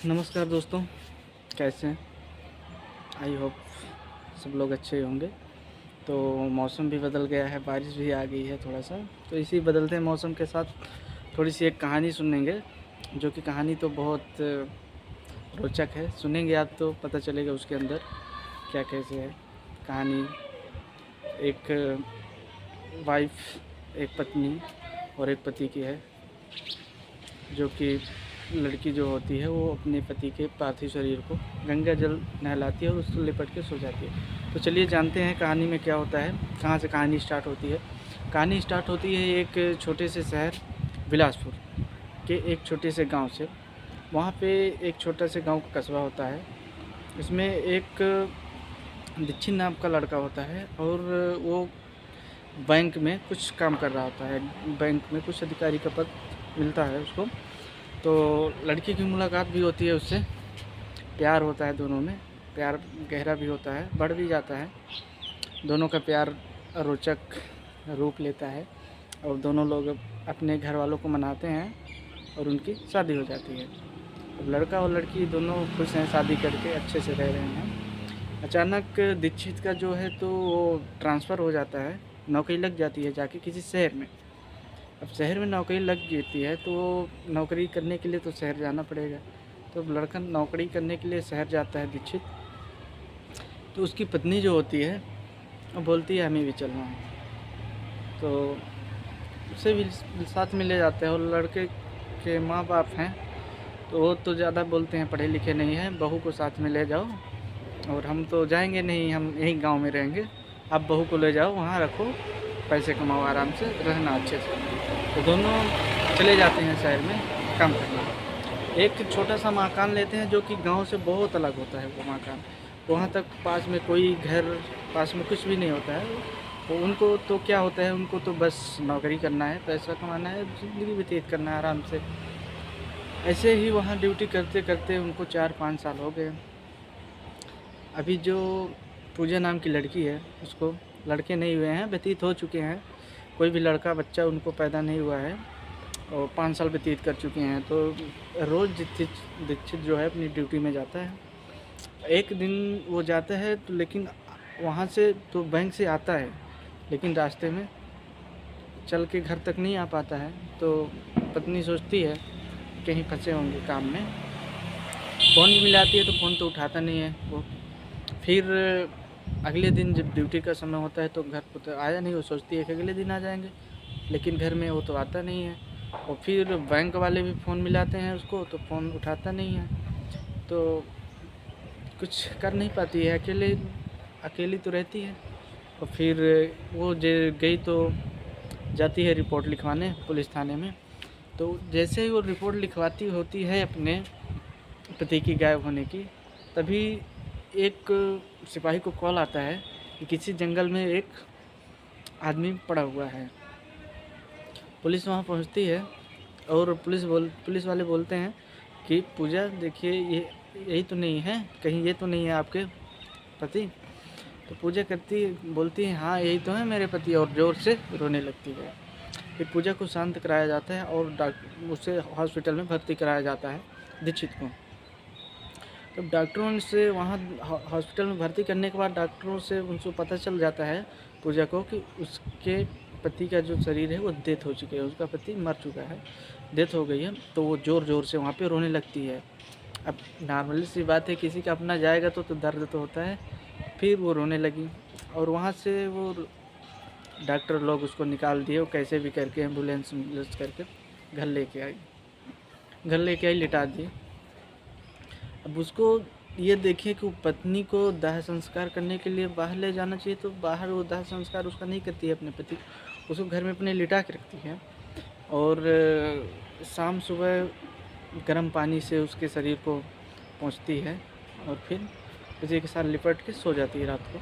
नमस्कार दोस्तों, कैसे हैं? आई होप सब लोग अच्छे होंगे। तो मौसम भी बदल गया है, बारिश भी आ गई है थोड़ा सा। तो इसी बदलते मौसम के साथ थोड़ी सी एक कहानी सुनेंगे, जो कि कहानी तो बहुत रोचक है। सुनेंगे आप तो पता चलेगा उसके अंदर क्या कैसे है कहानी। एक वाइफ, एक पत्नी और एक पति की है, जो कि लड़की जो होती है वो अपने पति के पार्थिव शरीर को गंगा जल नहलाती है और उसको लिपट के सो जाती है। तो चलिए जानते हैं कहानी में क्या होता है, कहाँ से कहानी स्टार्ट होती है। कहानी स्टार्ट होती है एक छोटे से शहर बिलासपुर के एक छोटे से गांव से। वहाँ पे एक छोटा से गांव का कस्बा होता है। इसमें एक दीक्षित नाम का लड़का होता है और वो बैंक में कुछ काम कर रहा होता है। बैंक में कुछ अधिकारी का पद मिलता है उसको। तो लड़की की मुलाकात भी होती है उससे, प्यार होता है दोनों में, प्यार गहरा भी होता है, बढ़ भी जाता है। दोनों का प्यार रोचक रूप लेता है और दोनों लोग अपने घर वालों को मनाते हैं और उनकी शादी हो जाती है। अब लड़का और लड़की दोनों खुश हैं, शादी करके अच्छे से रह रहे हैं। अचानक दीक्षित का जो है तो वो ट्रांसफ़र हो जाता है, नौकरी लग जाती है जाके किसी शहर में। अब शहर में नौकरी लग जाती है तो नौकरी करने के लिए तो शहर जाना पड़ेगा। तो लड़का नौकरी करने के लिए शहर जाता है दीक्षित। तो उसकी पत्नी जो होती है वो बोलती है हमें भी चलना है। तो उसे भी साथ में ले जाते हैं। और लड़के के माँ बाप हैं तो वो तो ज़्यादा बोलते हैं पढ़े लिखे नहीं हैं, बहू को साथ में ले जाओ और हम तो जाएंगे नहीं, हम यहीं गांव में रहेंगे, आप बहू को ले जाओ, वहाँ रखो, पैसे कमाओ, आराम से रहना अच्छे से। तो दोनों चले जाते हैं शहर में काम करने। एक छोटा सा मकान लेते हैं जो कि गांव से बहुत अलग होता है वो मकान। वहाँ तक पास में कोई घर, पास में कुछ भी नहीं होता है। तो उनको तो क्या होता है, उनको तो बस नौकरी करना है, पैसा कमाना है, ज़िंदगी व्यतीत करना है आराम से। ऐसे ही वहाँ ड्यूटी करते करते उनको 4-5 साल हो गए। अभी जो पूजा नाम की लड़की है उसको लड़के नहीं हुए हैं, व्यतीत हो चुके हैं। कोई भी लड़का बच्चा उनको पैदा नहीं हुआ है और 5 साल व्यतीत कर चुके हैं। तो रोज़ दीक्षित जो है अपनी ड्यूटी में जाता है। एक दिन वो जाता है तो लेकिन वहाँ से तो बैंक से आता है, लेकिन रास्ते में चल के घर तक नहीं आ पाता है। तो पत्नी सोचती है कहीं फंसे होंगे काम में। फ़ोन भी मिलाती है तो फ़ोन तो उठाता नहीं है वो। फिर अगले दिन जब ड्यूटी का समय होता है तो घर पर तो आया नहीं। वो सोचती है कि अगले दिन आ जाएंगे, लेकिन घर में वो तो आता नहीं है। और फिर बैंक वाले भी फ़ोन मिलाते हैं उसको तो फ़ोन उठाता नहीं है। तो कुछ कर नहीं पाती है, अकेली तो रहती है। और फिर वो गई तो जाती है रिपोर्ट लिखवाने पुलिस थाने में। तो जैसे ही वो रिपोर्ट लिखवाती होती है अपने पति की गायब होने की, तभी एक सिपाही को कॉल आता है कि किसी जंगल में एक आदमी पड़ा हुआ है। पुलिस वहाँ पहुँचती है और पुलिस वाले बोलते हैं कि पूजा देखिए, ये यही तो नहीं है, कहीं ये तो नहीं है आपके पति? तो पूजा बोलती है हाँ यही तो है मेरे पति, और ज़ोर से रोने लगती है। फिर पूजा को शांत कराया जाता है और उसे हॉस्पिटल में भर्ती कराया जाता है दीक्षित को। तब डॉक्टरों से वहाँ हॉस्पिटल में भर्ती करने के बाद डॉक्टरों से उनको पता चल जाता है पूजा को कि उसके पति का जो शरीर है वो डेथ हो चुकी है, उसका पति मर चुका है, डेथ हो गई है। तो वो ज़ोर ज़ोर से वहाँ पे रोने लगती है। अब नॉर्मली सी बात है, किसी का अपना जाएगा तो दर्द तो होता है। फिर वो रोने लगी और वहाँ से वो डॉक्टर लोग उसको निकाल दिए, वो कैसे भी करके एम्बुलेंस करके घर लेके आई, लिटा दी। अब उसको ये देखिए कि वो पत्नी को दाह संस्कार करने के लिए बाहर ले जाना चाहिए, तो बाहर वो दाह संस्कार उसका नहीं करती है अपने पति, उसको घर में अपने लिटा के रखती है। और शाम सुबह गर्म पानी से उसके शरीर को पोंछती है और फिर पति के साथ लिपट के सो जाती है रात को।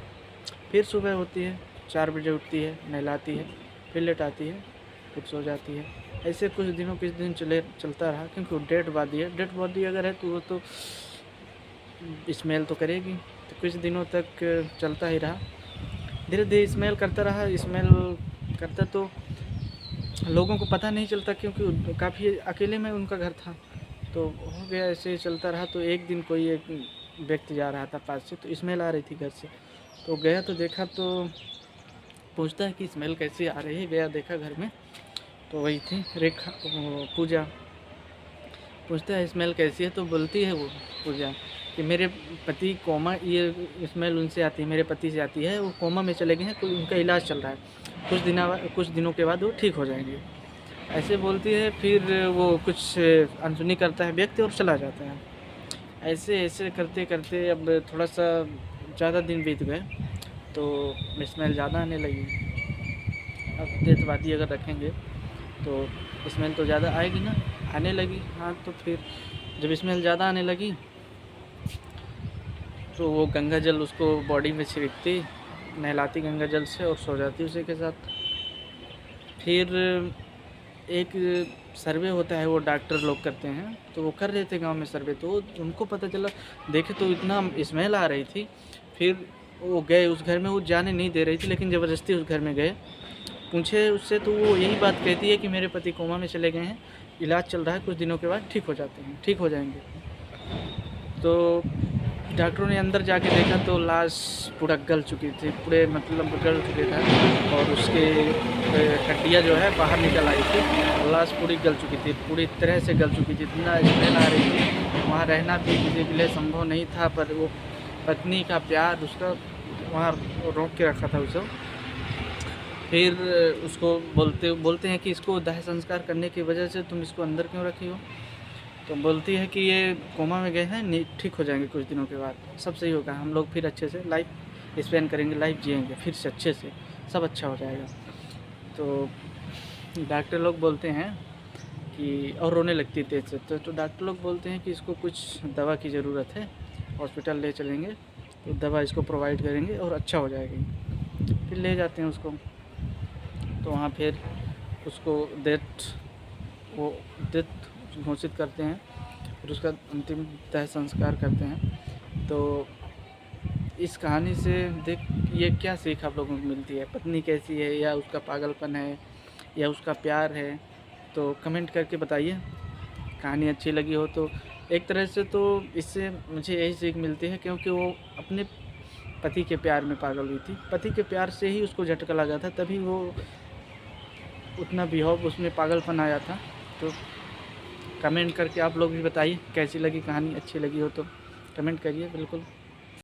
फिर सुबह होती है, 4 बजे उठती है, नहलाती है, फिर लेटाती है, फिर सो जाती है। ऐसे कुछ दिन चलता रहा, क्योंकि वो डेड बॉडी अगर है तो वो तो स्मेल तो करेगी। तो कुछ दिनों तक चलता ही रहा, धीरे धीरे स्मेल करता तो लोगों को पता नहीं चलता, क्योंकि काफ़ी अकेले में उनका घर था। तो हो गया, ऐसे ही चलता रहा। तो एक दिन कोई एक व्यक्ति जा रहा था पास से, तो स्मेल आ रही थी घर से। तो गया तो देखा, तो पूछता है कि स्मेल कैसी आ रही है। गया देखा घर में, तो वही थी रेखा, वो पूजा। पूछता है स्मेल कैसी है, तो बोलती है वो पूजा कि मेरे पति कोमा, ये स्मेल उनसे आती है, मेरे पति से आती है, वो कोमा में चले गए हैं, कोई उनका इलाज चल रहा है, कुछ दिनों के बाद वो ठीक हो जाएंगे, ऐसे बोलती है। फिर वो कुछ अनसुनी करता है व्यक्ति और चला जाता है। ऐसे ऐसे करते करते अब थोड़ा सा ज़्यादा दिन बीत गए, तो स्मेल ज़्यादा आने लगी। अब तेज़बाती अगर रखेंगे तो स्मेल तो ज़्यादा आएगी ना, आने लगी। हाँ, तो फिर जब स्मेल ज़्यादा आने लगी, तो वो गंगा जल उसको बॉडी में छिड़कती, नहलाती गंगा जल से और सो जाती उसी के साथ। फिर एक सर्वे होता है, वो डॉक्टर लोग करते हैं, तो वो कर रहे थे गांव में सर्वे। तो उनको पता चला, देखे तो इतना स्मेल आ रही थी। फिर वो गए उस घर में, वो जाने नहीं दे रही थी, लेकिन ज़बरदस्ती उस घर में गए। पूछे उससे, तो वो यही बात कहती है कि मेरे पति कोमा में चले गए हैं, इलाज चल रहा है, कुछ दिनों के बाद ठीक हो जाते हैं, ठीक हो जाएंगे। तो डॉक्टरों ने अंदर जाके देखा, तो लाश पूरा गल चुकी थी, पूरे मतलब गल चुके था, और उसके हड्डियाँ जो है बाहर निकल आई थी, और लाश पूरी गल चुकी थी, पूरी तरह से गल चुकी थी, इतना स्मेल आ रही थी। वहाँ रहना भी किसी के लिए संभव नहीं था, पर वो पत्नी का प्यार उसका वहाँ रोक के रखा था उसे। फिर उसको बोलते हैं कि इसको दाह संस्कार करने की वजह से तुम इसको अंदर क्यों रखी हो। तो बोलती है कि ये कोमा में गए हैं, नहीं ठीक हो जाएंगे कुछ दिनों के बाद, सब सही होगा, हम लोग फिर अच्छे से लाइफ स्पेंड करेंगे, लाइफ जिएंगे फिर से अच्छे से, सब अच्छा हो जाएगा। तो डॉक्टर लोग बोलते हैं कि, और रोने लगती तेज से। तो डॉक्टर लोग बोलते हैं कि इसको कुछ दवा की ज़रूरत है, हॉस्पिटल ले चलेंगे, तो दवा इसको प्रोवाइड करेंगे और अच्छा हो जाएगी। फिर ले जाते हैं उसको, तो वहाँ फिर उसको डेथ घोषित करते हैं, फिर उसका अंतिम दाह संस्कार करते हैं। तो इस कहानी से देख ये क्या सीख आप लोगों को मिलती है? पत्नी कैसी है, या उसका पागलपन है, या उसका प्यार है? तो कमेंट करके बताइए। कहानी अच्छी लगी हो तो एक तरह से तो इससे मुझे यही सीख मिलती है, क्योंकि वो अपने पति के प्यार में पागल हुई थी, पति के प्यार से ही उसको झटका लगा था, तभी वो उतना बिहेव, उसमें पागलपन आया था। तो कमेंट करके आप लोग भी बताइए कैसी लगी कहानी, अच्छी लगी हो तो कमेंट करिए बिल्कुल।